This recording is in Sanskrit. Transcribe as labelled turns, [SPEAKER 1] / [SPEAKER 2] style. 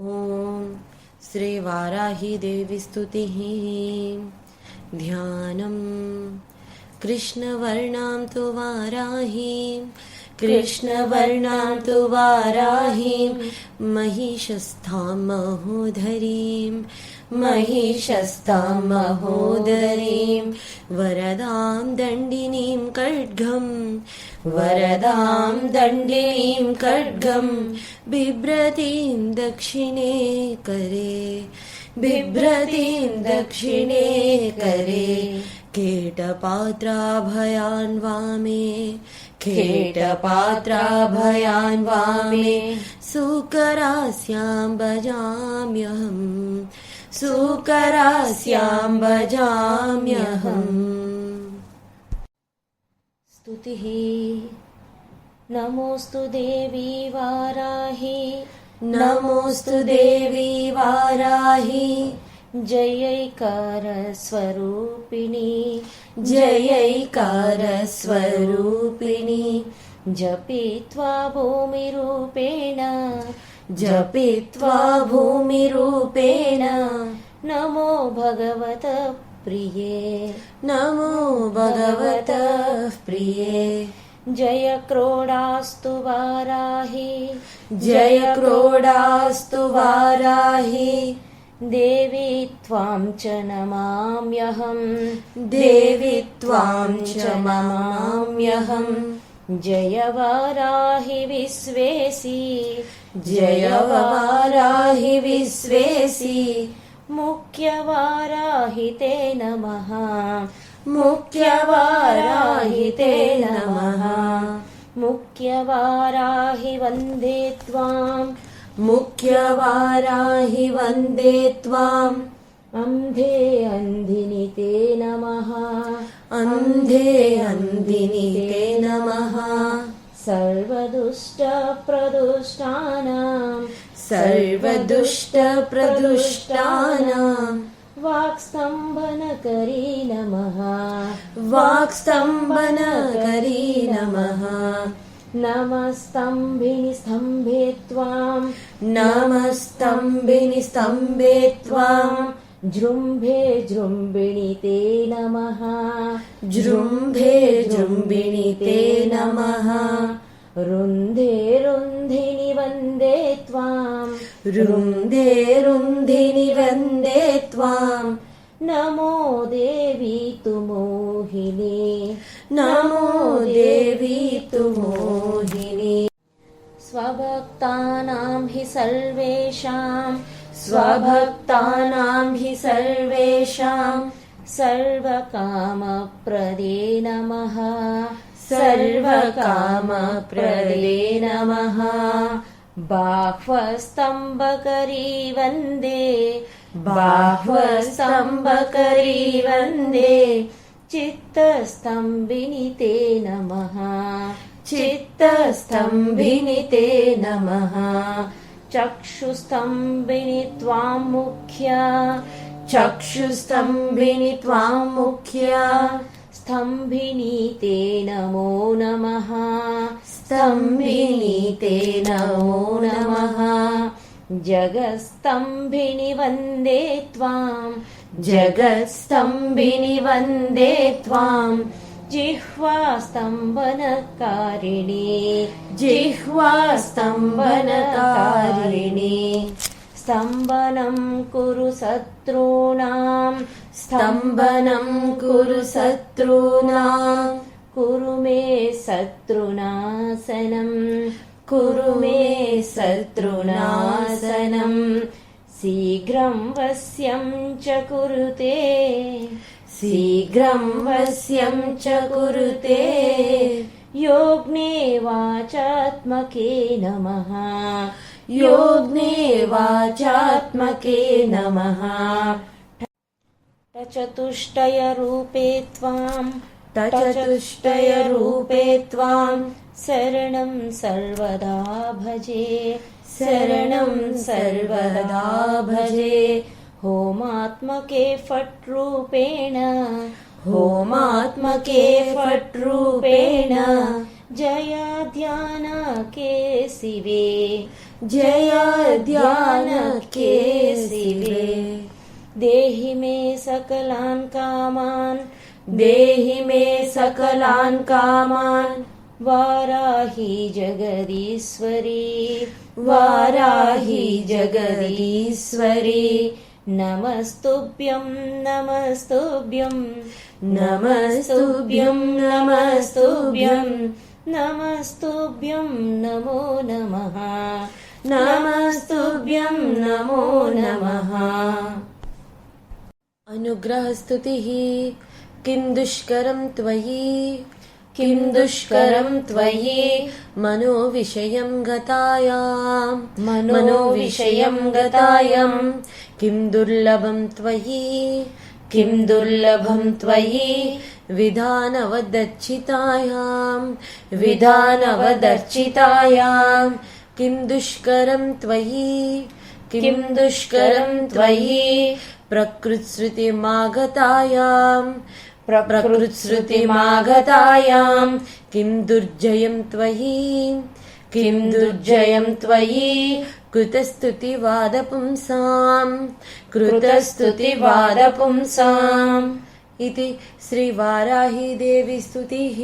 [SPEAKER 1] ॐ श्रीवाराही देवी स्तुतिः। ध्यानम् कृष्णवर्णां तु वाराहीं, कृष्णवर्णां तु वाराहीं, महिषस्थां महोदरीं, महिषस्थां महोदरीं, वरदां दण्डिनीं खड्गं, वरदां दण्डिनीं खड्गं, बिभ्रतीं दक्षिणे करे, बिभ्रतीं दक्षिणे करे, खेटपात्राभयान् वामे, खेटपात्राभयान् वामे, सुकरास्यां भजाम्यहम्, सुकरास्यां भजाम्यहम्।
[SPEAKER 2] स्तुतिः। नमोऽस्तु देवी वाराही,
[SPEAKER 1] नमोऽस्तु देवी वाराही,
[SPEAKER 2] जयैकारस्वरूपिणी,
[SPEAKER 1] जयैकारस्वरूपिणी,
[SPEAKER 2] जपित्वा भूमिरूपेण,
[SPEAKER 1] जपित्वा भूमिरूपेण,
[SPEAKER 2] नमो भगवतः प्रिये,
[SPEAKER 1] नमो भगवतः प्रिये।
[SPEAKER 2] जय क्रोडास्तु वाराही,
[SPEAKER 1] जय क्रोडास्तु वाराही,
[SPEAKER 2] देवी त्वां च नमाम्यहम्,
[SPEAKER 1] देवी त्वां च नमाम्यहम्।
[SPEAKER 2] जय वाराहि विश्वेसी,
[SPEAKER 1] जय वाराहि विश्वेसी,
[SPEAKER 2] मुख्यवाराहि ते नमः,
[SPEAKER 1] मुख्यवाराहि ते नमः।
[SPEAKER 2] मुख्यवाराहि वन्दे त्वां,
[SPEAKER 1] मुख्यवाराहि वन्दे त्वाम्,
[SPEAKER 2] अन्धे अन्धिनि ते नमः,
[SPEAKER 1] अन्धे अन्धिनि ते नमः।
[SPEAKER 2] सर्वदुष्टप्रदुष्टानां,
[SPEAKER 1] सर्वदुष्टप्रदुष्टानां,
[SPEAKER 2] वाक्स्तम्भनकरी नमः,
[SPEAKER 1] वाक्स्तम्भनकरी नमः।
[SPEAKER 2] नमस्तम्भिनि स्तम्भे त्वां,
[SPEAKER 1] नमस्तम्भिनि स्तम्भे त्वाम्,
[SPEAKER 2] जृम्भे जृम्भिणि ते नमः,
[SPEAKER 1] जृम्भे जृम्भिणि ते नमः।
[SPEAKER 2] रुन्धे रुन्धिनि वन्दे त्वां,
[SPEAKER 1] रुन्धे रुन्धिनि वन्दे त्वाम्,
[SPEAKER 2] नमो देवी तु मोहिनी,
[SPEAKER 1] नमो देवी तु मोहिनी।
[SPEAKER 2] स्वभक्तानां हि सर्वेषां,
[SPEAKER 1] स्वभक्तानां हि सर्वेषां,
[SPEAKER 2] सर्वकामप्रदे नमः,
[SPEAKER 1] सर्वकामप्रदे नमः।
[SPEAKER 2] बाह्वस्तम्भकरी वन्दे,
[SPEAKER 1] बाह्वस्तम्भकरी वन्दे,
[SPEAKER 2] चित्तस्तम्भिनि ते नमः,
[SPEAKER 1] चित्तस्तम्भिनि ते नमः।
[SPEAKER 2] चक्षुस्तम्भिनि त्वां मुख्या,
[SPEAKER 1] चक्षुस्तम्भिनि त्वां मुख्या,
[SPEAKER 2] स्तम्भिनि ते नमो नमः,
[SPEAKER 1] स्तम्भिनि ते नमो नमः।
[SPEAKER 2] जगत्स्तम्भिनि वन्दे त्वां,
[SPEAKER 1] जगत्स्तम्भिनि वन्दे त्वाम्,
[SPEAKER 2] जिह्वास्तम्भनकारिणी,
[SPEAKER 1] जिह्वास्तम्भनकारिणी।
[SPEAKER 2] स्तम्भनं कुरु शत्रूणां,
[SPEAKER 1] स्तम्भनं कुरु शत्रूणाम्,
[SPEAKER 2] कुरु मे शत्रुनाशनं,
[SPEAKER 1] कुरु मे शत्रुनाशनम्।
[SPEAKER 2] शीघ्रं वश्यं च कुरुते,
[SPEAKER 1] शीघ्रं वश्यं च कुरुते,
[SPEAKER 2] योग्ने वाचात्मके नमः,
[SPEAKER 1] योग्ने वाचात्मके नमः।
[SPEAKER 2] चतुष्टयरूपे त्वां,
[SPEAKER 1] चतुष्टयरूपे त्वाम्,
[SPEAKER 2] शरणं सर्वदा भजे,
[SPEAKER 1] शरणं सर्वदा भजे।
[SPEAKER 2] होमात्मके फट् रूपेण,
[SPEAKER 1] होमात्मके फट् रूपेण,
[SPEAKER 2] जया ध्यानके शिवे,
[SPEAKER 1] जय ध्यान के सिवे।
[SPEAKER 2] देहि मे सकलान् कामान्
[SPEAKER 1] देहि मे सकलान् कामान्
[SPEAKER 2] वाराहि जगदीश्वरी
[SPEAKER 1] वाराहि जगदीश्वरी।
[SPEAKER 2] नमस्तुभ्यं नमस्तुभ्यं
[SPEAKER 1] नमस्तुभ्यं नमस्तुभ्यं
[SPEAKER 2] नमस्तुभ्यं नमो नमः
[SPEAKER 1] नमस्तुभ्यं नमो नमः। अनुग्रहस्तुतिः। किं दुष्करं त्वयि किं दुष्करं त्वयि मनोविषयं गतायां मनोविषयं गतायां। किं दुर्लभं त्वयि किं दुर्लभं त्वयि विधानवदर्चितायां विधानवदर्चितायां। किं दुष्करं त्वयि किं दुष्करं त्वयि प्रकृत्श्रुतिमागतायां प्रकृत्श्रुतिमागतायां। किं दुर्जयं त्वयि किं दुर्जयं त्वयि कृतस्तुतिवादपुंसां कृतस्तुतिवादपुंसाम्। इति श्रीवाराही देवी स्तुतिः।